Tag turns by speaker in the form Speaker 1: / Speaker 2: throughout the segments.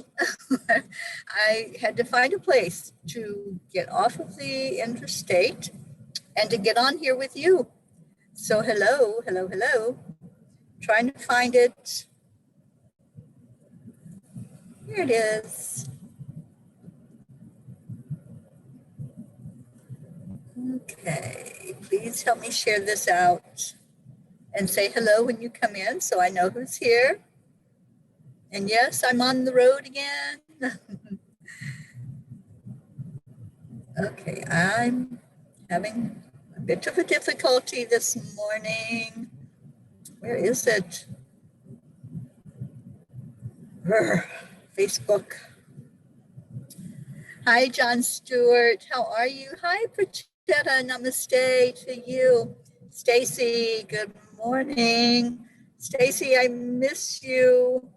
Speaker 1: me. I had to find a place to get off of the interstate and to get on here with you. So hello, hello, hello. Trying to find it. Here it is. Okay, please help me share this out and say hello when you come in so I know who's here. And yes, I'm on the road again. Okay, I'm having a bit of a difficulty this morning. Where is it? Facebook. Hi, John Stewart. How are you? Hi, Prachetta. Namaste to you. Stacy, good morning. Stacy, I miss you.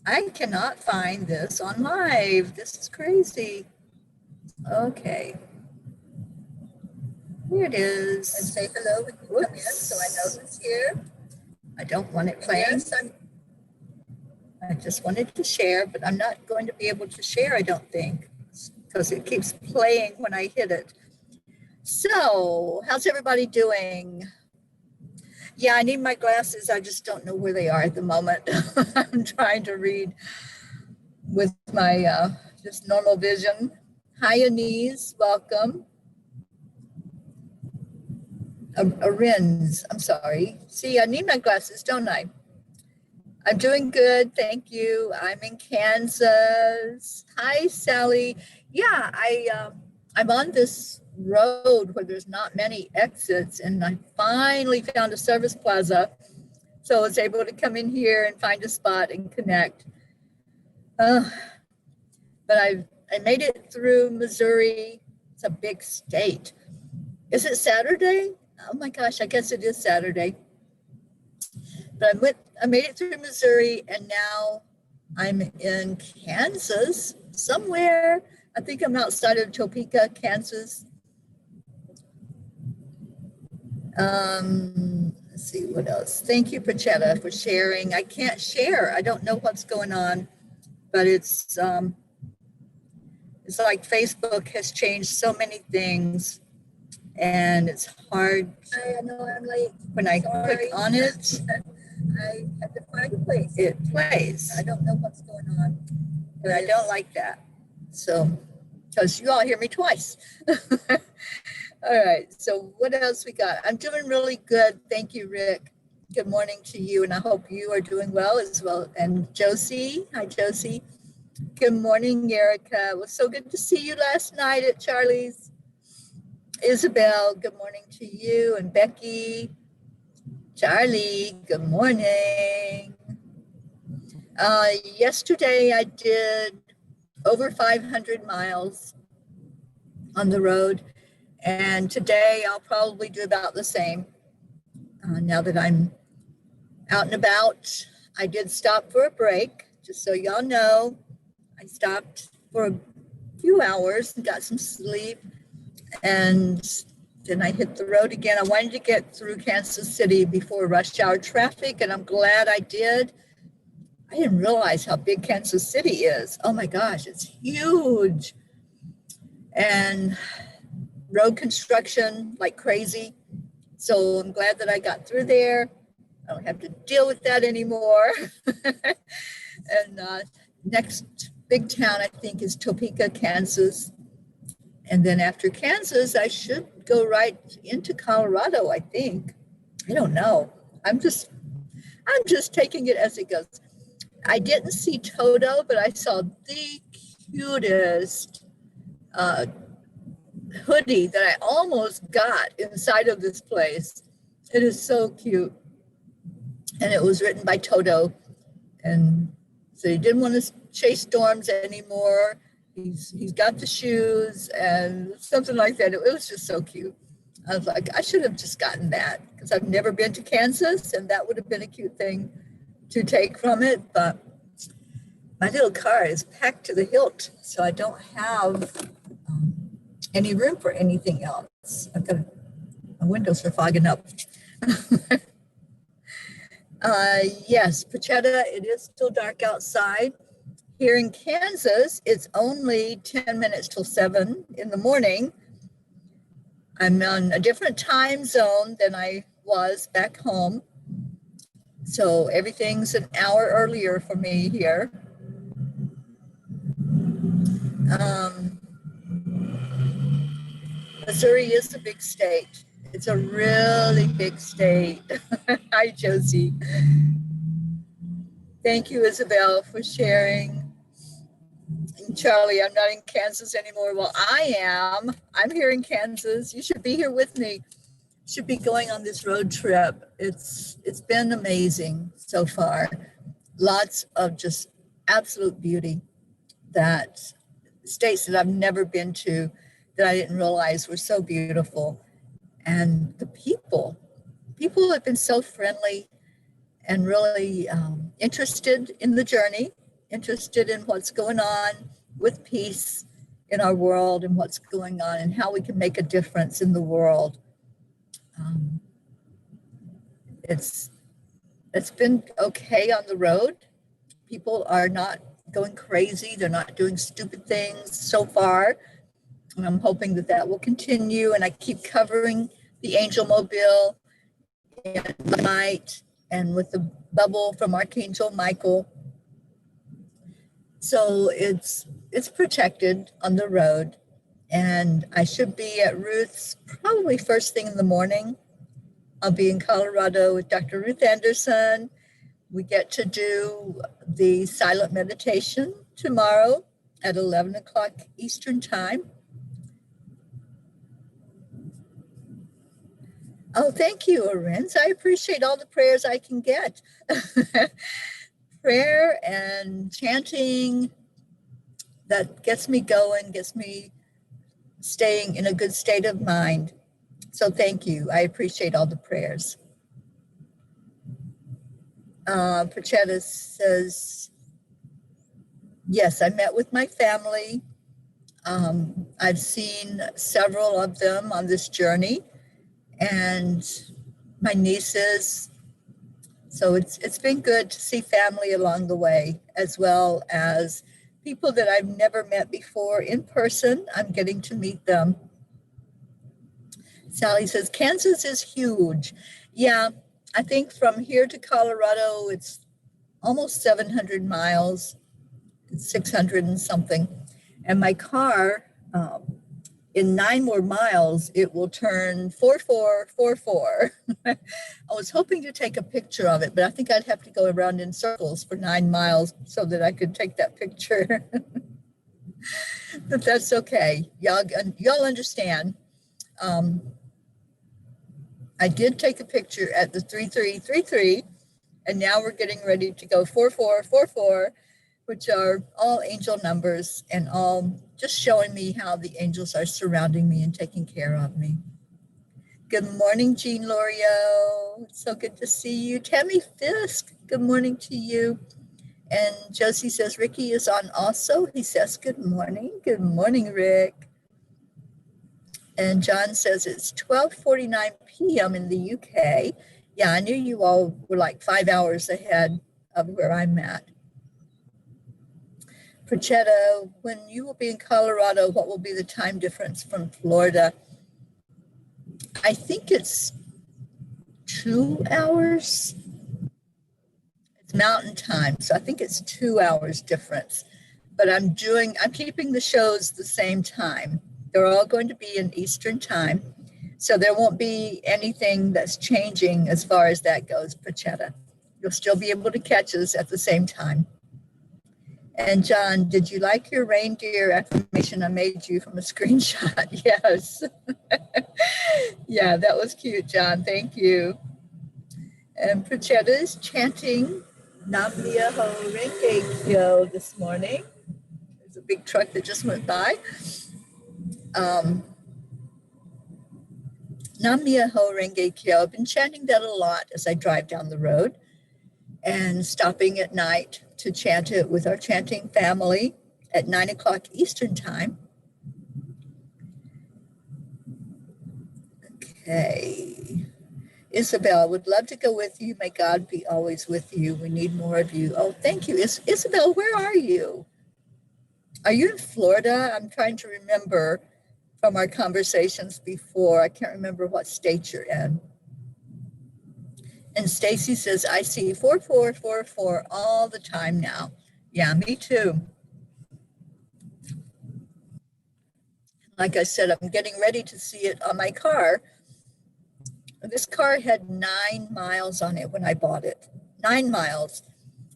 Speaker 1: I cannot find this on live. This is crazy. Okay. Here it is. And say hello when you come in so I know who's here. I don't want it playing. Yes, I just wanted to share, but I'm not going to be able to share, I don't think, because it keeps playing when I hit it. So, how's everybody doing? Yeah, I need my glasses. I just don't know where they are at the moment. I'm trying to read with my just normal vision. Hi, Anise. Welcome. Arins, I'm sorry. See, I need my glasses, don't I? I'm doing good, thank you. I'm in Kansas. Hi, Sally. Yeah, I'm on this road where there's not many exits, and I finally found a service plaza, so I was able to come in here and find a spot and connect. But I made it through Missouri. It's a big state. Is it Saturday? Oh my gosh, I guess it is Saturday. But I made it through Missouri, and now I'm in Kansas somewhere. I think I'm outside of Topeka, Kansas. Let's see what else. Thank you, Prachetta, for sharing. I can't share. I don't know what's going on, but it's like Facebook has changed so many things, and it's hard. I know I'm late. When I click on it, I have to find a place. It plays. I don't know what's going on, and I don't like that. So, because you all hear me twice. All right, so what else we got? I'm doing really good. Thank you, Rick. Good morning to you, and I hope you are doing well as well. And Josie, hi, Josie. Good morning, Erica. It was so good to see you last night at Charlie's. Isabel, good morning to you. And Becky, Charlie, good morning. Yesterday I did over 500 miles on the road. And today I'll probably do about the same. Now that I'm out and about, I did stop for a break, just so y'all know. I stopped for a few hours and got some sleep, and then I hit the road again. I wanted to get through Kansas City before rush hour traffic, and I'm glad I did. I didn't realize how big Kansas City is. Oh my gosh, it's huge. And road construction like crazy. So I'm glad that I got through there. I don't have to deal with that anymore. And next big town, I think, is Topeka, Kansas. And then after Kansas, I should go right into Colorado, I think. I don't know. I'm just taking it as it goes. I didn't see Toto, but I saw the cutest hoodie that I almost got inside of this place. It is so cute. And it was written by Toto. And so he didn't want to chase storms anymore. He's got the shoes and something like that. It was just so cute. I was like, I should have just gotten that because I've never been to Kansas, and that would have been a cute thing to take from it. But my little car is packed to the hilt, so I don't have any room for anything else. My windows are fogging up. Yes, Pachetta, it is still dark outside. Here in Kansas, it's only 10 minutes till 7 in the morning. I'm on a different time zone than I was back home. So everything's an hour earlier for me here. Missouri is a big state. It's a really big state. Hi, Josie. Thank you, Isabel, for sharing. And Charlie, I'm not in Kansas anymore. Well, I am. I'm here in Kansas. You should be here with me. Should be going on this road trip. It's been amazing so far. Lots of just absolute beauty, that states that I've never been to, that I didn't realize were so beautiful. And the people have been so friendly and really interested in the journey, interested in what's going on with peace in our world and what's going on and how we can make a difference in the world. It's been okay on the road. People are not going crazy. They're not doing stupid things so far. And I'm hoping that that will continue. And I keep covering the Angel Mobile and light and with the bubble from Archangel Michael. So it's protected on the road. And I should be at Ruth's probably first thing in the morning. I'll be in Colorado with Dr. Ruth Anderson. We get to do the silent meditation tomorrow at 11 o'clock Eastern time. Oh, thank you, Arinz. I appreciate all the prayers I can get. Prayer and chanting, that gets me going, gets me staying in a good state of mind. So thank you. I appreciate all the prayers. Pachetta says, yes, I met with my family. I've seen several of them on this journey and my nieces. So it's been good to see family along the way, as well as people that I've never met before in person. I'm getting to meet them. Sally says, Kansas is huge. Yeah, I think from here to Colorado, it's almost 700 miles. It's 600 and something. And my car, in 9 more miles, it will turn 4444. I was hoping to take a picture of it, but I think I'd have to go around in circles for 9 miles so that I could take that picture. But that's okay. Y'all understand. I did take a picture at the 3333, and now we're getting ready to go 4444, which are all angel numbers and all just showing me how the angels are surrounding me and taking care of me. Good morning, Jean Lorio. It's so good to see you. Tammy Fisk, good morning to you. And Josie says, Ricky is on also. He says, good morning. Good morning, Rick. And John says it's 12:49 p.m. in the UK. Yeah, I knew you all were like 5 hours ahead of where I'm at. Pachetta, when you will be in Colorado, what will be the time difference from Florida? I think it's 2 hours. It's mountain time, so I think it's 2 hours difference. But I'm keeping the shows the same time. They're all going to be in Eastern time. So there won't be anything that's changing as far as that goes, Pachetta. You'll still be able to catch us at the same time. And John, did you like your reindeer affirmation I made you from a screenshot? Yes. Yeah, that was cute, John. Thank you. And Pachetta is chanting Nam Myoho Renge Kyo this morning. There's a big truck that just went by. Nam Myoho Renge Kyo. I've been chanting that a lot as I drive down the road and stopping at night to chant it with our chanting family at 9 o'clock Eastern time. Okay. Isabel, would love to go with you. May God be always with you. We need more of you. Oh, thank you. Isabel, where are you? Are you in Florida? I'm trying to remember from our conversations before. I can't remember what state you're in. And Stacy says, I see 4444 all the time now. Yeah, me too. Like I said, I'm getting ready to see it on my car. This car had 9 miles on it when I bought it. 9 miles.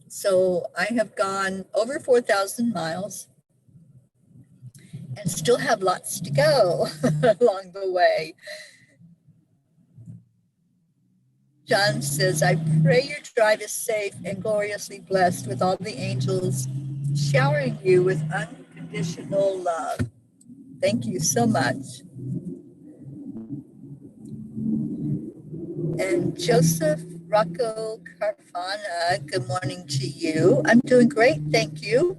Speaker 1: So I have gone over 4,000 miles and still have lots to go along the way. John says, I pray your drive is safe and gloriously blessed with all the angels showering you with unconditional love. Thank you so much. And Joseph Rocco Carfana, good morning to you. I'm doing great, thank you.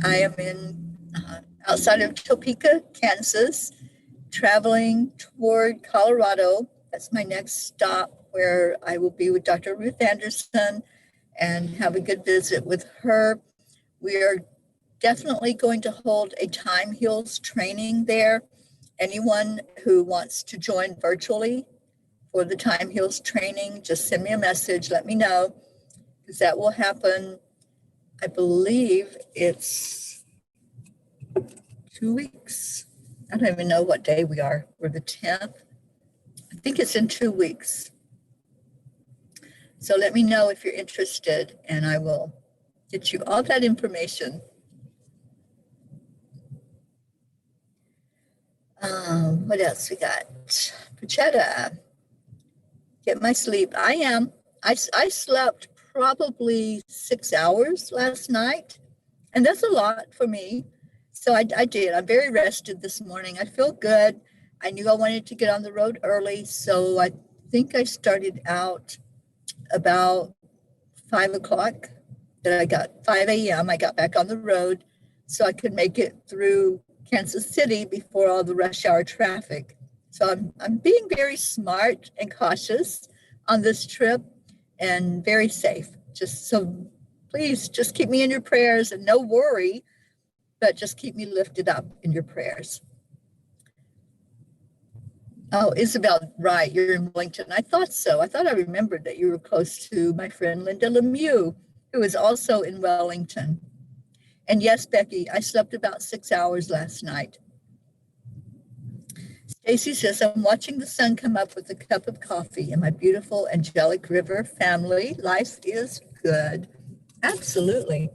Speaker 1: I am in outside of Topeka, Kansas, traveling toward Colorado. That's my next stop, where I will be with Dr. Ruth Anderson and have a good visit with her. We are definitely going to hold a Time Heals training there. Anyone who wants to join virtually for the Time Heals training, just send me a message, let me know, because that will happen. I believe it's 2 weeks. I don't even know what day we are. We're the 10th. I think it's in 2 weeks. So let me know if you're interested, and I will get you all that information. What else we got? Pachetta, get my sleep. I am. I slept probably 6 hours last night, and that's a lot for me. So I did. I'm very rested this morning. I feel good. I knew I wanted to get on the road early, so I think I started out about 5 o'clock. That I got 5 a.m. I got back on the road so I could make it through Kansas City before all the rush hour traffic. So I'm being very smart and cautious on this trip and very safe. Just so please just keep me in your prayers, and no worry, but just keep me lifted up in your prayers. Oh, Isabel, right, you're in Wellington. I thought so. I thought I remembered that you were close to my friend Linda Lemieux, who is also in Wellington. And yes, Becky, I slept about 6 hours last night. Stacy says, I'm watching the sun come up with a cup of coffee in my beautiful angelic river family. Life is good. Absolutely.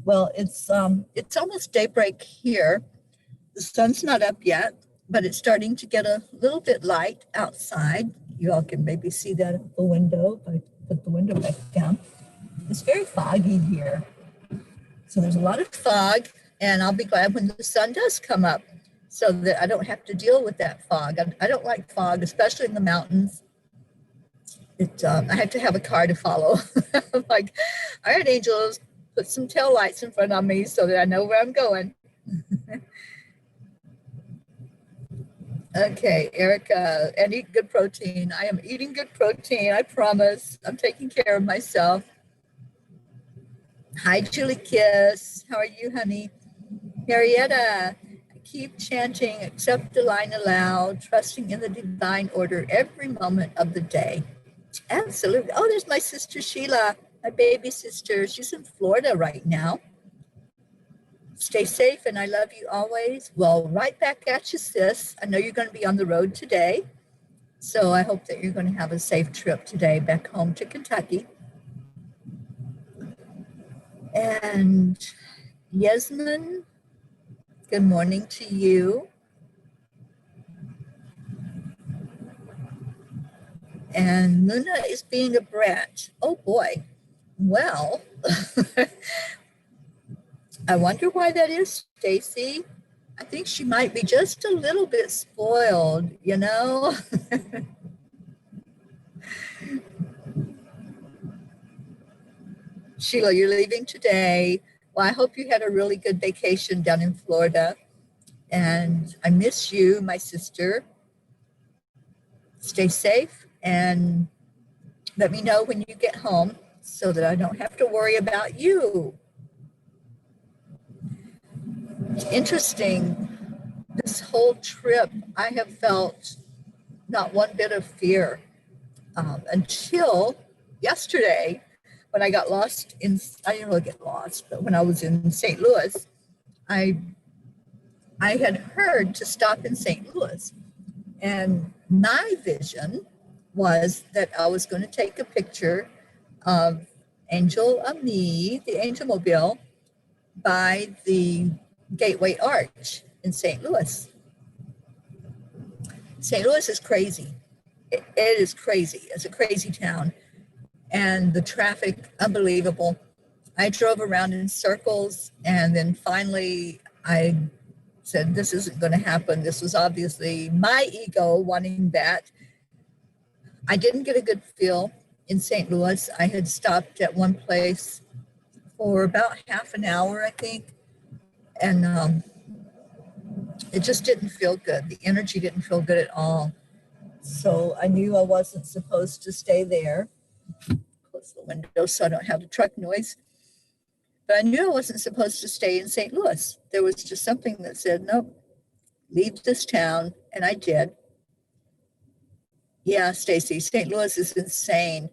Speaker 1: Well, it's almost daybreak here. The sun's not up yet, but it's starting to get a little bit light outside. You all can maybe see that at the window if I put the window back down. It's very foggy here. So there's a lot of fog, and I'll be glad when the sun does come up so that I don't have to deal with that fog. I don't like fog, especially in the mountains. I have to have a car to follow. I'm like, all right, angels, put some tail lights in front of me so that I know where I'm going. Okay, Erica, and eat good protein. I am eating good protein, I promise. I'm taking care of myself. Hi, Julie Kiss. How are you, honey? Marietta, keep chanting, accept the line aloud, trusting in the divine order every moment of the day. Absolutely. Oh, there's my sister Sheila, my baby sister. She's in Florida right now. Stay safe, and I love you always. Well, right back at you, sis. I know you're going to be on the road today, so I hope that you're going to have a safe trip today back home to Kentucky. And Yasmin, good morning to you. And Luna is being a brat. Oh boy. Well, I wonder why that is, Stacy. I think she might be just a little bit spoiled, you know? Sheila, you're leaving today. Well, I hope you had a really good vacation down in Florida. And I miss you, my sister. Stay safe and let me know when you get home so that I don't have to worry about you. It's interesting. This whole trip, I have felt not one bit of fear until yesterday when I got lost in, I didn't really get lost, but when I was in St. Louis, I, I had heard to stop in St. Louis. And my vision was that I was going to take a picture of Angel of me, the Angel Mobile, by the Gateway Arch in St. Louis. St. Louis is crazy. It is crazy. It's a crazy town. And the traffic, unbelievable. I drove around in circles, and then finally I said, this isn't going to happen. This was obviously my ego wanting that. I didn't get a good feel in St. Louis. I had stopped at one place for about half an hour, I think, and it just didn't feel good. The energy didn't feel good at all. So I knew I wasn't supposed to stay there. Close the window so I don't have the truck noise. But I knew I wasn't supposed to stay in St. Louis. There was just something that said, nope, leave this town, and I did. Yeah, Stacy, St. Louis is insane.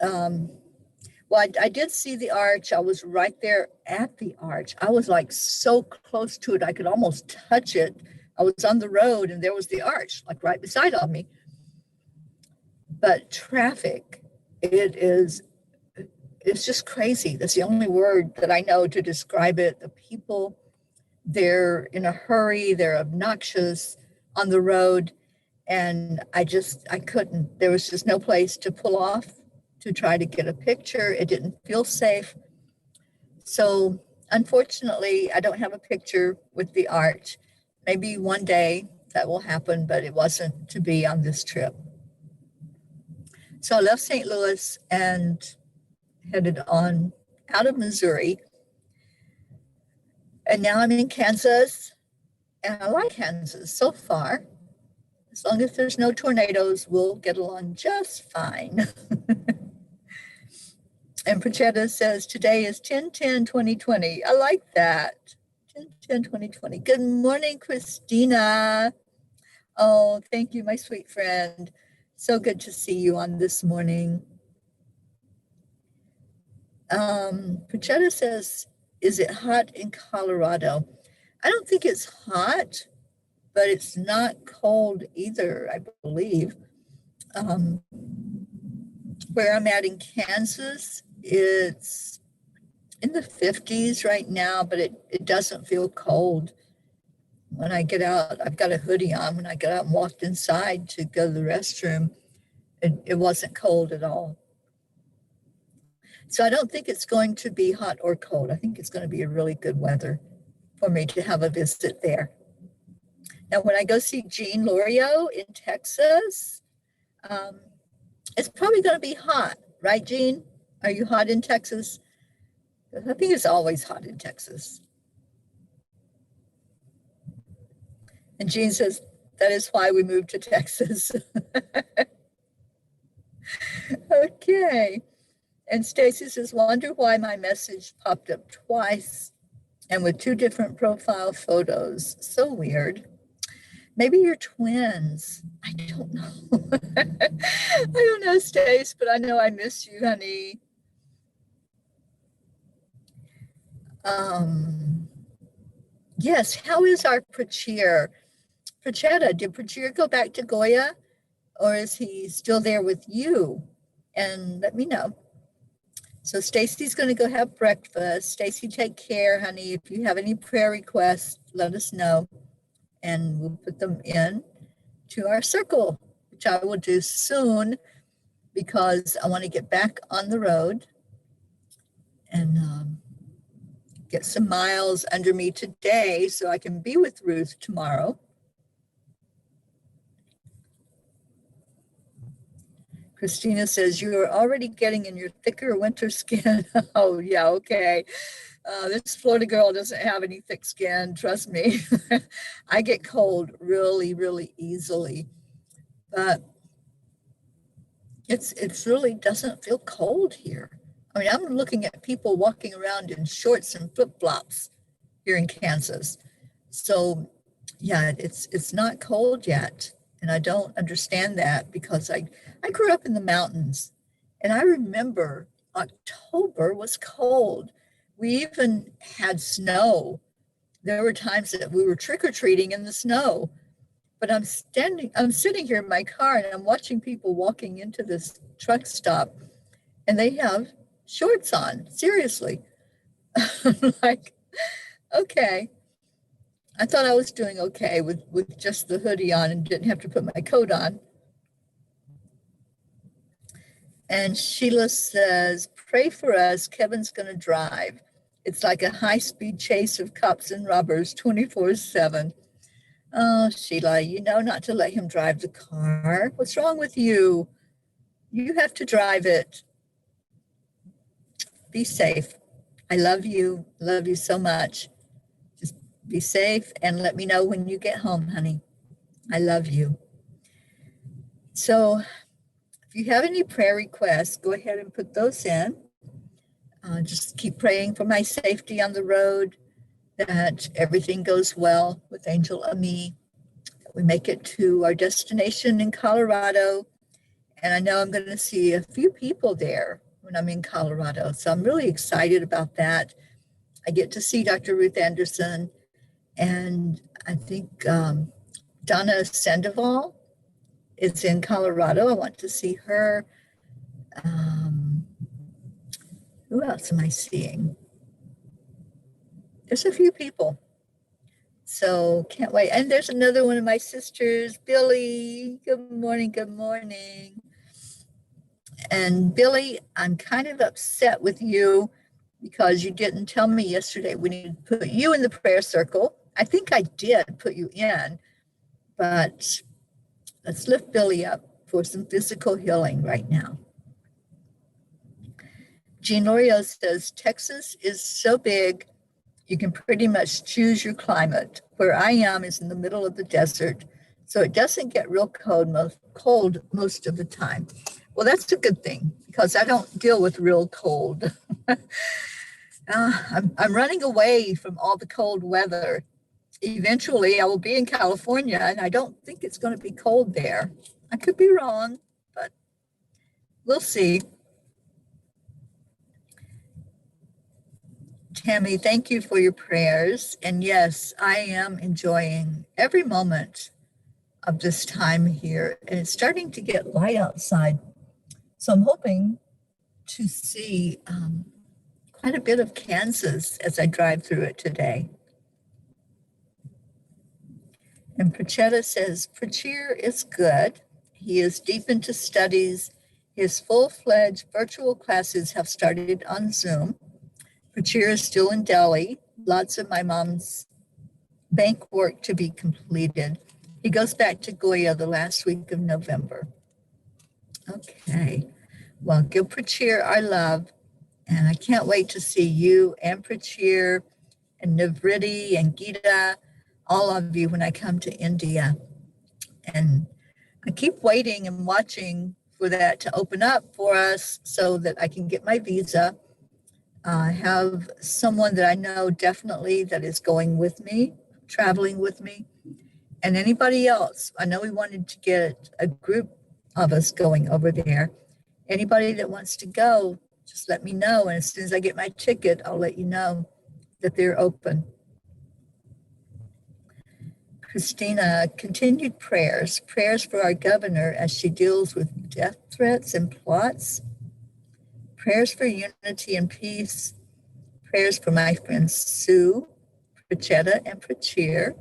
Speaker 1: Well, I did see the arch. I was right there at the arch. I was like so close to it, I could almost touch it. I was on the road, and there was the arch, like right beside of me. But traffic, it's just crazy. That's the only word that I know to describe it. The people, they're in a hurry, they're obnoxious on the road. And I couldn't, there was just no place to pull off to try to get a picture. It didn't feel safe. So unfortunately, I don't have a picture with the arch. Maybe one day that will happen, but it wasn't to be on this trip. So I left St. Louis and headed on out of Missouri. And now I'm in Kansas, and I like Kansas so far. As long as there's no tornadoes, we'll get along just fine. And Prachetta says, today is 10/10/2020. I like that. 10/10/2020. Good morning, Christina. Oh, thank you, my sweet friend. So good to see you on this morning. Prachetta says, is it hot in Colorado? I don't think it's hot, but it's not cold either, I believe. Where I'm at in Kansas, it's in the 50s right now, but it doesn't feel cold. When I get out, I've got a hoodie on. When I get out and walked inside to go to the restroom, it wasn't cold at all. So I don't think it's going to be hot or cold. I think it's going to be a really good weather for me to have a visit there. Now, when I go see Jean Lorio in Texas, it's probably going to be hot, right, Jean? Are you hot in Texas? I think it's always hot in Texas. And Jean says, that is why we moved to Texas. Okay. And Stacy says, wonder why my message popped up twice and with two different profile photos. So weird. Maybe you're twins. I don't know. I don't know, Stace, but I know I miss you, honey. Yes, how is our Prachir? Prachetta, did Prachir go back to Goya, or is he still there with you? And let me know. So Stacy's going to go have breakfast. Stacy, take care, honey. If you have any prayer requests, let us know, and we'll put them in to our circle, which I will do soon because I want to get back on the road and get some miles under me today so I can be with Ruth tomorrow. Christina says, you are already getting in your thicker winter skin. Oh, yeah, okay. This Florida girl doesn't have any thick skin, trust me. I get cold really, really easily. But it's really doesn't feel cold here. I mean, I'm looking at people walking around in shorts and flip-flops. here in Kansas. So yeah, it's not cold yet. And I don't understand that because I grew up in the mountains and I remember October was cold. We even had snow. There were times that we were trick-or-treating in the snow. But I'm sitting here in my car and I'm watching people walking into this truck stop and they have shorts on. Seriously. I'm like, okay. I thought I was doing okay with just the hoodie on and didn't have to put my coat on. And Sheila says, pray for us. Kevin's going to drive. It's like a high-speed chase of cops and robbers 24/7. Oh, Sheila, you know not to let him drive the car. What's wrong with you? You have to drive it. Be safe. I love you. Love you so much. Just be safe and let me know when you get home, honey. I love you. So if you have any prayer requests, go ahead and put those in. Just keep praying for my safety on the road, that everything goes well with Angel and me, that we make it to our destination in Colorado. And I know I'm going to see a few people there when I'm in Colorado. So I'm really excited about that. I get to see Dr. Ruth Anderson, and I think Donna Sandoval is in Colorado. I want to see her. Who else am I seeing? There's a few people. So can't wait. And there's another one of my sisters, Billy. Good morning, good morning. And Billy, I'm kind of upset with you because you didn't tell me yesterday we need to put you in the prayer circle. I think I did put you in, but let's lift Billy up for some physical healing right now. Jean Lorio says, Texas is so big, you can pretty much choose your climate. Where I am is in the middle of the desert, so it doesn't get real cold most of the time. Well, that's a good thing because I don't deal with real cold. I'm running away from all the cold weather. Eventually, I will be in California, and I don't think it's going to be cold there. I could be wrong, but we'll see. Tammy, thank you for your prayers. And yes, I am enjoying every moment of this time here. And it's starting to get light outside. So I'm hoping to see quite a bit of Kansas as I drive through it today. And Prachetta says, Prachir is good. He is deep into studies. His full-fledged virtual classes have started on Zoom. Prachir is still in Delhi. Lots of my mom's bank work to be completed. He goes back to Goya the last week of November. Okay. Well, give Prachir our love. And I can't wait to see you and Prachir and Nivriti and Gita, all of you when I come to India. And I keep waiting and watching for that to open up for us so that I can get my visa. I have someone that I know definitely that is going with me, traveling with me, and anybody else. I know we wanted to get a group of us going over there. Anybody that wants to go, just let me know. And as soon as I get my ticket, I'll let you know that they're open. Christina, continued prayers for our governor as she deals with death threats and plots. Prayers for unity and peace. Prayers for my friends Sue, Prachetta, and Prachir,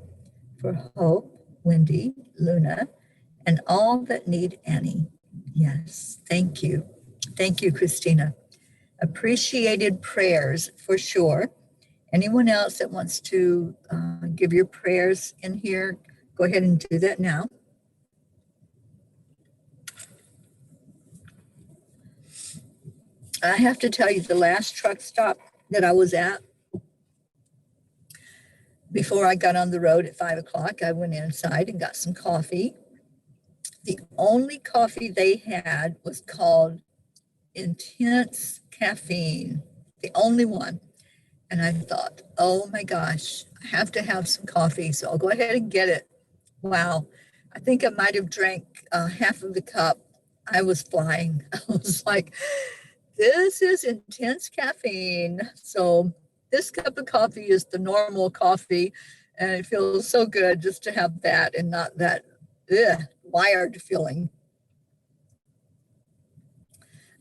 Speaker 1: for Hope, Wendy, Luna, and all that need Annie. Yes, thank you. Thank you, Christina. Appreciated prayers for sure. Anyone else that wants to give your prayers in here, go ahead and do that now. I have to tell you, the last truck stop that I was at, before I got on the road at 5 o'clock, I went inside and got some coffee. The only coffee they had was called Intense Caffeine, the only one. And I thought, oh my gosh, I have to have some coffee. So I'll go ahead and get it. Wow. I think I might have drank half of the cup. I was flying. I was like, this is intense caffeine. So this cup of coffee is the normal coffee. And it feels so good just to have that and not that wired feeling.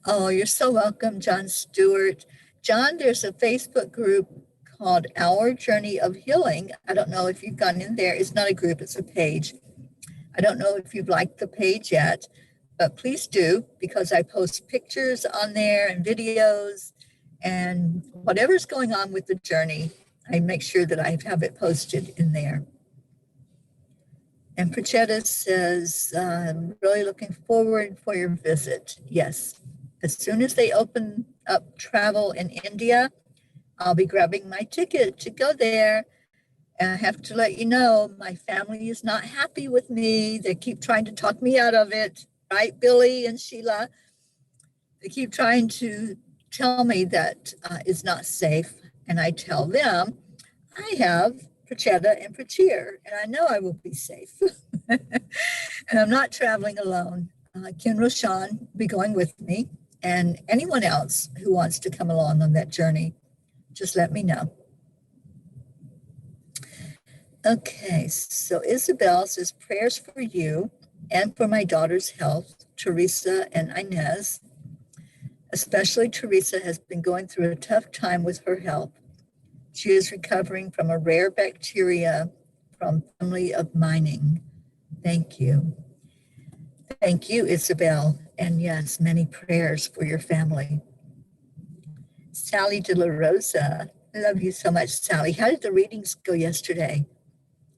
Speaker 1: Oh, you're so welcome, John Stewart. John, there's a Facebook group called Our Journey of Healing. I don't know if you've gone in there. It's not a group, it's a page. I don't know if you've liked the page yet, but please do, because I post pictures on there and videos and whatever's going on with the journey, I make sure that I have it posted in there. And Prachetta says, I'm really looking forward for your visit. Yes, as soon as they open up travel in India, I'll be grabbing my ticket to go there. And I have to let you know, my family is not happy with me. They keep trying to talk me out of it, right, Billy and Sheila? They keep trying to tell me that it's not safe. And I tell them, I have Prachetta and Prachir, and I know I will be safe. And I'm not traveling alone. Ken Roshan will be going with me, and anyone else who wants to come along on that journey, just let me know. Okay, so Isabel says, prayers for you and for my daughter's health, Teresa and Inez. Especially Teresa has been going through a tough time with her health. She is recovering from a rare bacteria from family of mining. Thank you. Thank you, Isabel. And yes, many prayers for your family. Sally De La Rosa, I love you so much, Sally. How did the readings go yesterday?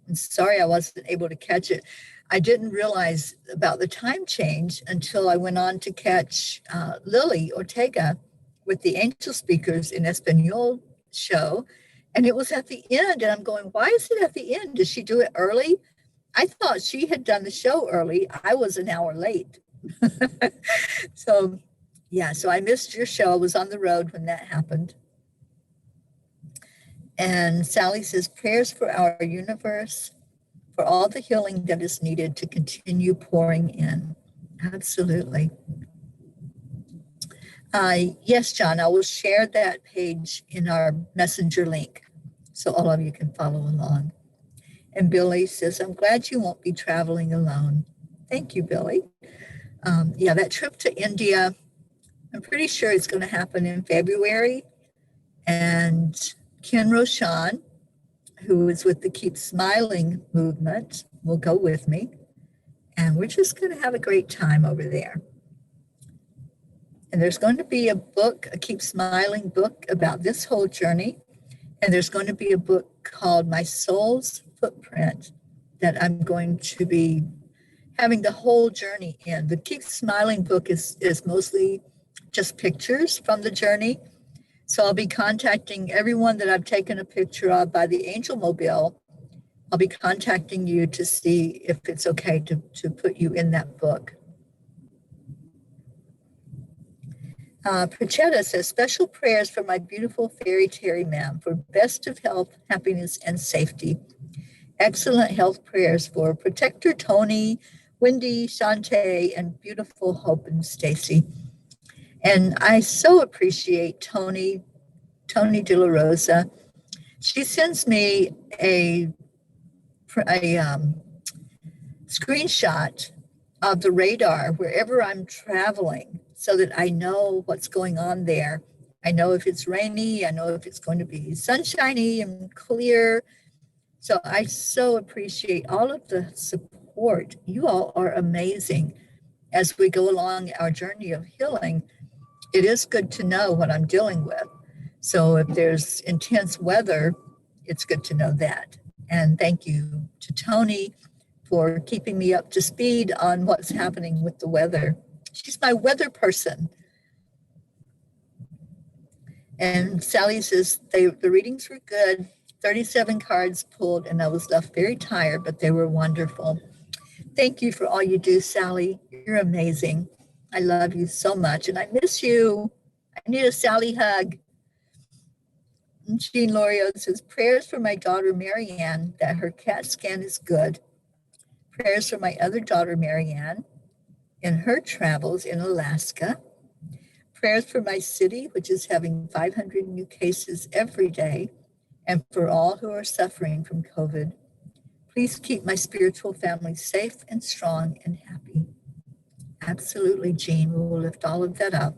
Speaker 1: I'm sorry I wasn't able to catch it. I didn't realize about the time change until I went on to catch Lily Ortega with the Angel Speakers in Espanol show. And it was at the end. And I'm going, why is it at the end? Did she do it early? I thought she had done the show early. I was an hour late. So, yeah, so I missed your show. I was on the road when that happened. And Sally says, prayers for our universe, for all the healing that is needed to continue pouring in. Absolutely. Yes, John, I will share that page in our messenger link so all of you can follow along. And Billy says, I'm glad you won't be traveling alone. Thank you, Billy. Yeah, that trip to India, I'm pretty sure it's going to happen in February. And Ken Roshan, who is with the Keep Smiling movement, will go with me. And we're just going to have a great time over there. And there's going to be a book, a Keep Smiling book about this whole journey. And there's going to be a book called My Soul's Footprint that I'm going to be having the whole journey in. The Keep Smiling book is mostly just pictures from the journey. So I'll be contacting everyone that I've taken a picture of by the Angel Mobile. I'll be contacting you to see if it's okay to put you in that book. Prachetta says, special prayers for my beautiful fairy Teri ma'am for best of health, happiness, and safety. Excellent health prayers for Protector Tony, Wendy, Shantae, and beautiful Hope and Stacy. And I so appreciate Tony De La Rosa. She sends me a screenshot of the radar wherever I'm traveling so that I know what's going on there. I know if it's rainy, I know if it's going to be sunshiny and clear. So I so appreciate all of the support. You all are amazing as we go along our journey of healing. It is good to know what I'm dealing with. So if there's intense weather, it's good to know that. And thank you to Tony for keeping me up to speed on what's happening with the weather. She's my weather person. And Sally says the readings were good. 37 cards pulled, and I was left very tired, but they were wonderful. Thank you for all you do, Sally. You're amazing. I love you so much, and I miss you. I need a Sally hug. Jean Lorio says, prayers for my daughter Marianne that her CAT scan is good. Prayers for my other daughter Marianne in her travels in Alaska. Prayers for my city, which is having 500 new cases every day, and for all who are suffering from COVID. Please keep my spiritual family safe and strong and happy. Absolutely, Jean. We will lift all of that up.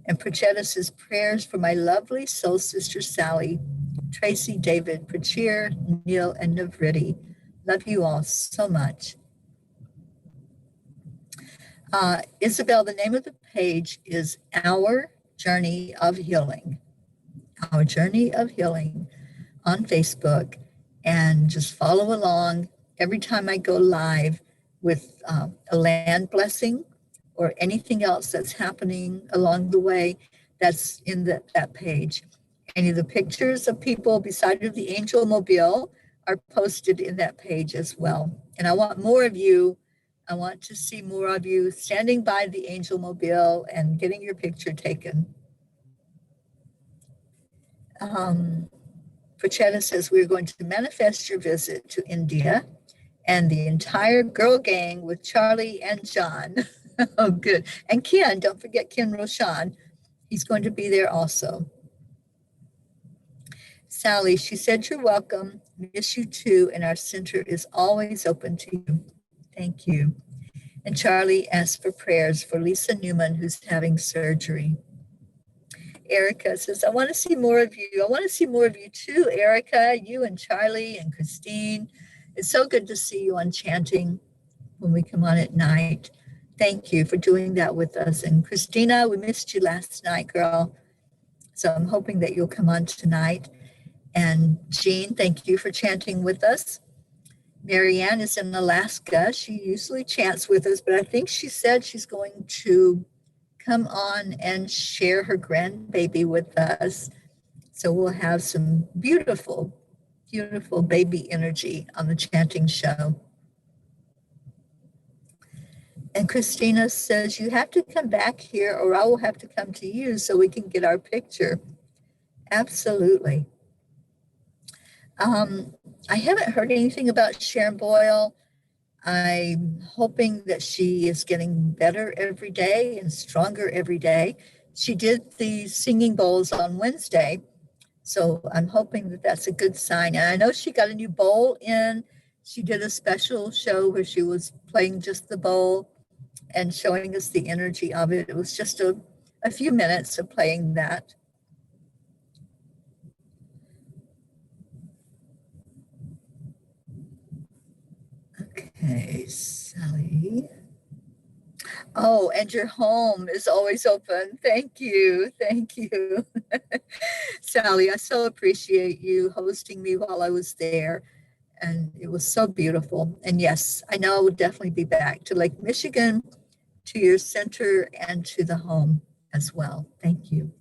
Speaker 1: And Prachetta says, prayers for my lovely soul sister Sally, Tracy, David, Prachir, Neil, and Navriti. Love you all so much. Isabel, the name of the page is Our Journey of Healing. Our Journey of Healing on Facebook. And just follow along every time I go live with a land blessing or anything else that's happening along the way. That's in that page. Any of the pictures of people beside of the Angel Mobile are posted in that page as well. And I want more of you. I want to see more of you standing by the Angel Mobile and getting your picture taken. Prachetta says, we're going to manifest your visit to India and the entire girl gang with Charlie and John. Oh, good. And Ken, don't forget Ken Roshan. He's going to be there also. Sally, she said, you're welcome. Miss you too. And our center is always open to you. Thank you. And Charlie asked for prayers for Lisa Newman, who's having surgery. Erica says, I want to see more of you. I want to see more of you too, Erica, you and Charlie and Christine. It's so good to see you on Chanting when we come on at night. Thank you for doing that with us. And Christina, we missed you last night, girl. So I'm hoping that you'll come on tonight. And Jean, thank you for chanting with us. Marianne is in Alaska. She usually chants with us, but I think she said she's going to come on and share her grandbaby with us. So we'll have some beautiful, beautiful baby energy on the chanting show. And Christina says, you have to come back here or I will have to come to you so we can get our picture. Absolutely. I haven't heard anything about Sharon Boyle. I'm hoping that she is getting better every day and stronger every day. She did the singing bowls on Wednesday, so I'm hoping that that's a good sign. And I know she got a new bowl in. She did a special show where she was playing just the bowl and showing us the energy of it. It was just a few minutes of playing that. Okay, Sally. Oh, and your home is always open. Thank you. Thank you. Sally, I so appreciate you hosting me while I was there. And it was so beautiful. And yes, I know I will definitely be back to Lake Michigan, to your center, and to the home as well. Thank you.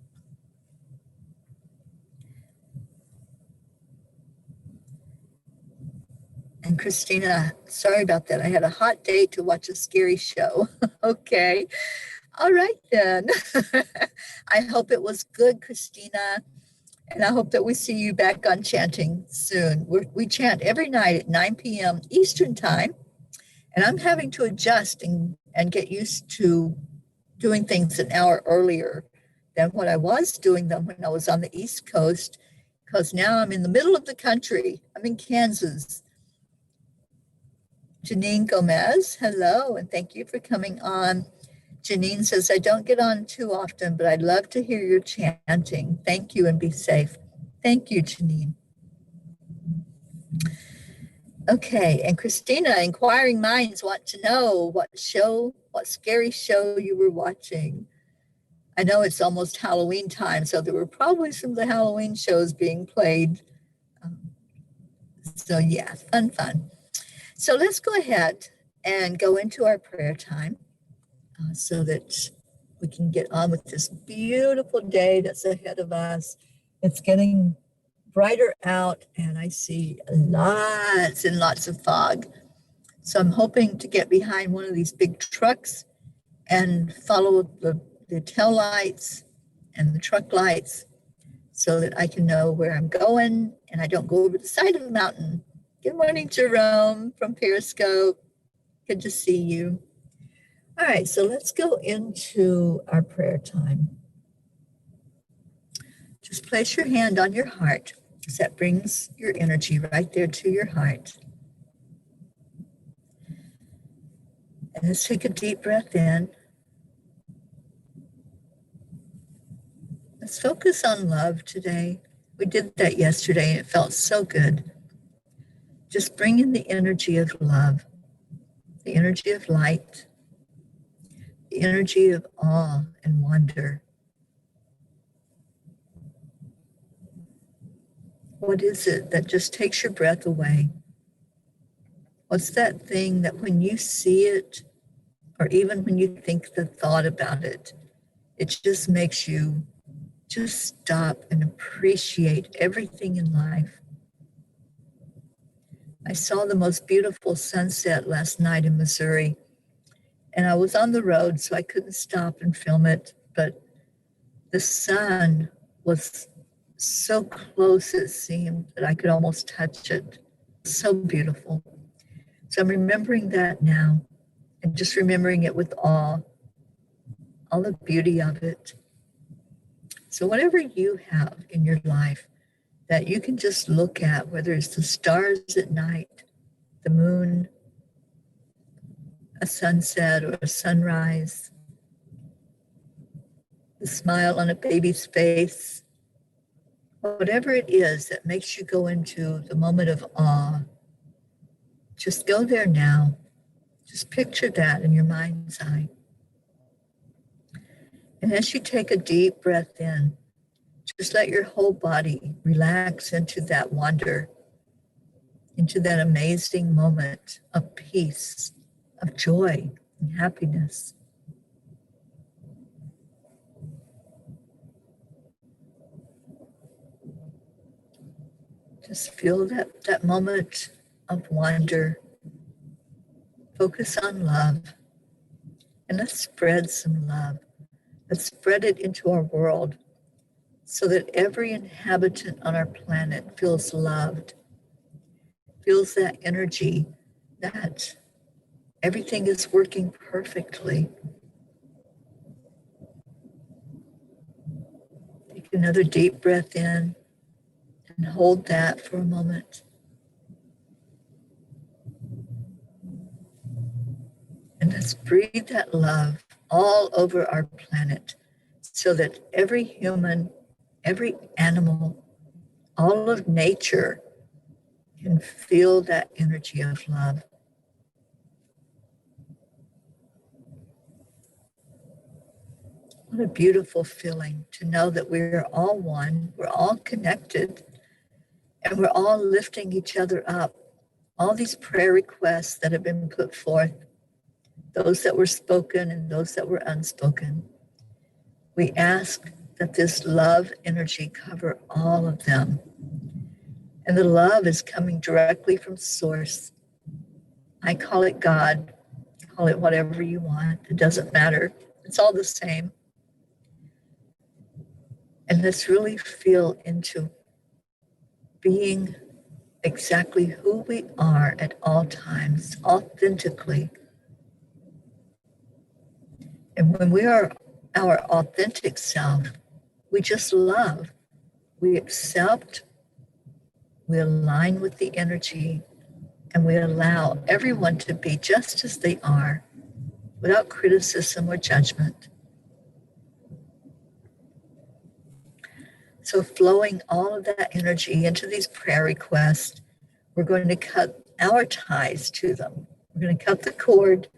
Speaker 1: And Christina, sorry about that. I had a hot date to watch a scary show. Okay. All right, then. I hope it was good, Christina. And I hope that we see you back on chanting soon. We chant every night at 9 p.m. Eastern time. And I'm having to adjust and get used to doing things an hour earlier than what I was doing them when I was on the East Coast, because now I'm in the middle of the country. I'm in Kansas. Janine Gomez, hello, and thank you for coming on. Janine says, I don't get on too often, but I'd love to hear your chanting. Thank you and be safe. Thank you, Janine. Okay, and Christina, inquiring minds want to know what scary show you were watching. I know it's almost Halloween time, so there were probably some of the Halloween shows being played. So yeah, fun. So let's go ahead and go into our prayer time so that we can get on with this beautiful day that's ahead of us. It's getting brighter out and I see lots and lots of fog. So I'm hoping to get behind one of these big trucks and follow the tail lights and the truck lights so that I can know where I'm going and I don't go over the side of the mountain. Good morning, Jerome from Periscope. Good to see you. All right, so let's go into our prayer time. Just place your hand on your heart, because that brings your energy right there to your heart. And let's take a deep breath in. Let's focus on love today. We did that yesterday and it felt so good. Just bring in the energy of love, the energy of light, the energy of awe and wonder. What is it that just takes your breath away? What's that thing that when you see it, or even when you think the thought about it, it just makes you just stop and appreciate everything in life? I saw the most beautiful sunset last night in Missouri, and I was on the road, so I couldn't stop and film it, but the sun was so close it seemed that I could almost touch it. So beautiful. So I'm remembering that now and just remembering it with awe, all the beauty of it. So whatever you have in your life that you can just look at, whether it's the stars at night, the moon, a sunset or a sunrise, the smile on a baby's face, whatever it is that makes you go into the moment of awe, just go there now. Just picture that in your mind's eye. And as you take a deep breath in, just let your whole body relax into that wonder, into that amazing moment of peace, of joy and happiness. Just feel that moment of wonder. Focus on love. And let's spread some love. Let's spread it into our world so that every inhabitant on our planet feels loved, feels that energy, that everything is working perfectly. Take another deep breath in and hold that for a moment. And let's breathe that love all over our planet so that every human, every animal, all of nature can feel that energy of love. What a beautiful feeling to know that we're all one, we're all connected, and we're all lifting each other up. All these prayer requests that have been put forth, those that were spoken and those that were unspoken. We ask that this love energy cover all of them. And the love is coming directly from Source. I call it God, call it whatever you want. It doesn't matter. It's all the same. And let's really feel into being exactly who we are at all times, authentically. And when we are our authentic self, we just love, we accept, we align with the energy, and we allow everyone to be just as they are, without criticism or judgment. So flowing all of that energy into these prayer requests, we're going to cut our ties to them. We're going to cut the cord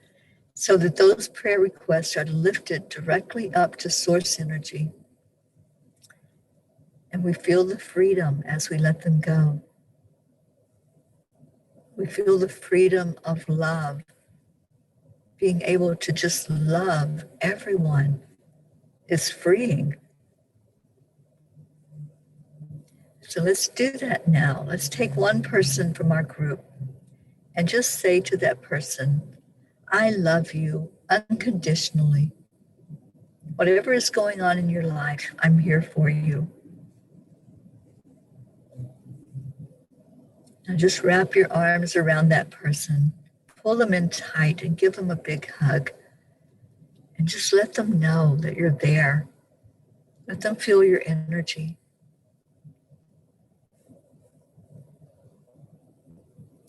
Speaker 1: so that those prayer requests are lifted directly up to Source energy. And we feel the freedom as we let them go. We feel the freedom of love, being able to just love everyone is freeing. So let's do that now. Let's take one person from our group and just say to that person, I love you unconditionally. Whatever is going on in your life, I'm here for you. Now just wrap your arms around that person, pull them in tight and give them a big hug. And just let them know that you're there. Let them feel your energy.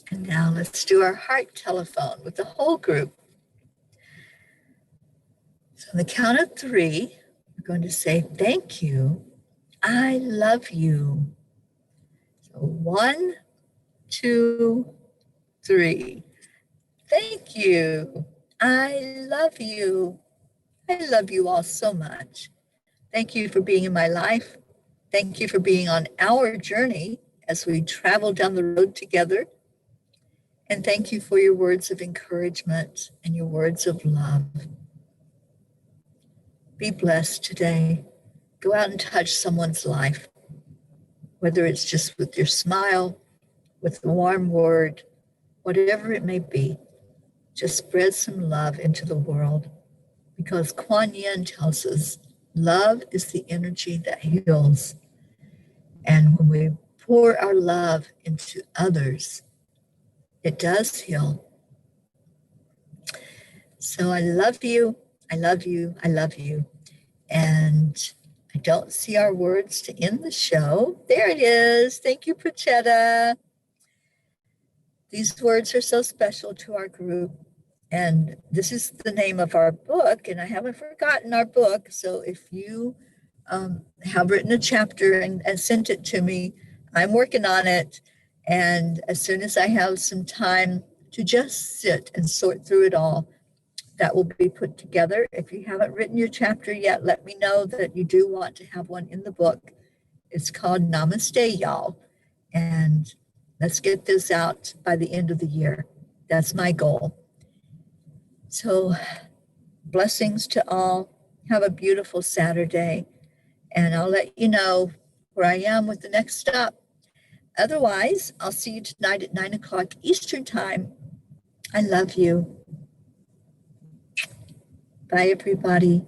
Speaker 1: And now let's do our heart telephone with the whole group. So on the count of 3, we're going to say, thank you. I love you. So 1, 2, 3. Thank you. I love you. I love you all so much. Thank you for being in my life. Thank you for being on our journey as we travel down the road together. And thank you for your words of encouragement and your words of love. Be blessed today. Go out and touch someone's life, whether it's just with your smile, with a warm word, whatever it may be. Just spread some love into the world, because Kuan Yin tells us love is the energy that heals. And when we pour our love into others, it does heal. So I love you. I love you. I love you. And I don't see our words to end the show. There it is. Thank you, Prachetta. These words are so special to our group. And this is the name of our book, and I haven't forgotten our book. So if you have written a chapter and sent it to me, I'm working on it. And as soon as I have some time to just sit and sort through it all, that will be put together. If you haven't written your chapter yet, let me know that you do want to have one in the book. It's called Namaste, y'all. And let's get this out by the end of the year. That's my goal. So blessings to all. Have a beautiful Saturday. And I'll let you know where I am with the next stop. Otherwise, I'll see you tonight at 9 o'clock Eastern Time. I love you. Bye, everybody.